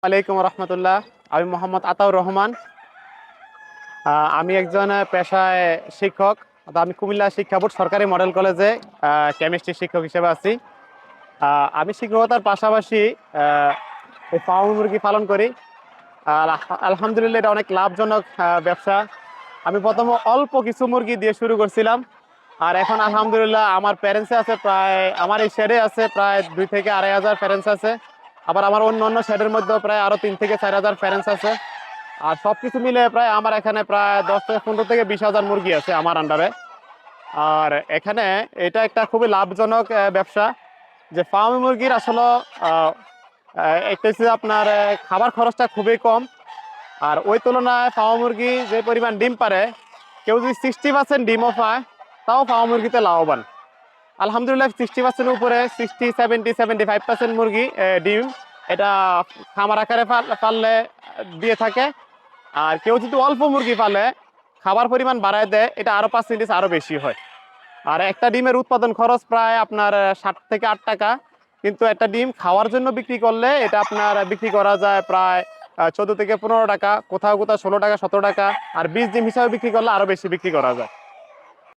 আলাইকুম রহমতুল্লাহ। আমি মোহাম্মদ আতাউর রহমান। আমি একজন পেশায় শিক্ষক। আমি কুমিল্লা শিক্ষা বোর্ড সরকারি মডেল কলেজে কেমিস্ট্রি শিক্ষক হিসেবে আছি। আমি শিক্ষকতার পাশাপাশি এই ফার্ম মুরগি পালন করি। আর আলহামদুলিল্লাহ এটা অনেক লাভজনক ব্যবসা। আমি প্রথমে অল্প কিছু মুরগি দিয়ে শুরু করছিলাম, আর এখন আলহামদুলিল্লাহ আমার প্যারেন্টসে আছে প্রায়, আমার এই শেডে আছে প্রায় 2 থেকে 2,500 প্যারেন্টস আছে। আবার আমার অন্য অন্য শেডের মধ্যেও প্রায় আরো 3 থেকে 4,000 প্যারেন্টস আছে। আর সবকিছু মিলে প্রায় আমার এখানে প্রায় 10 থেকে 15 থেকে 20,000 মুরগি আছে আমার আন্ডারে। আর এখানে এটা একটা খুবই লাভজনক ব্যবসা। যে ফার্মি মুরগির আসলে আহ, একটা হচ্ছে আপনার খাবার খরচটা খুবই কম। আর ওই তুলনায় ফার্মি মুরগি যে পরিমাণ ডিম পারে, কেউ যদি 60% ডিমও পায় তাও ফার্মি মুরগিতে লাভবান। আলহামদুলিল্লাহ 60%-এর উপরে 60, 70, 75% মুরগি ডিম এটা খামার আকারে পাললে দিয়ে থাকে। আর কেউ যদি অল্প মুরগি পালে খাবার পরিমাণ বাড়ায় দেয়, এটা আরো 5% আরো বেশি হয়। আর একটা ডিমের উৎপাদন খরচ প্রায় আপনার 7 থেকে 8 টাকা, কিন্তু একটা ডিম খাওয়ার জন্য বিক্রি করলে এটা আপনার বিক্রি করা যায় প্রায় 14 থেকে 15 টাকা, কোথাও কোথাও 16 টাকা 17 টাকা। আর 20 ডিম হিসাবে বিক্রি করলে আরো বেশি বিক্রি করা যায়।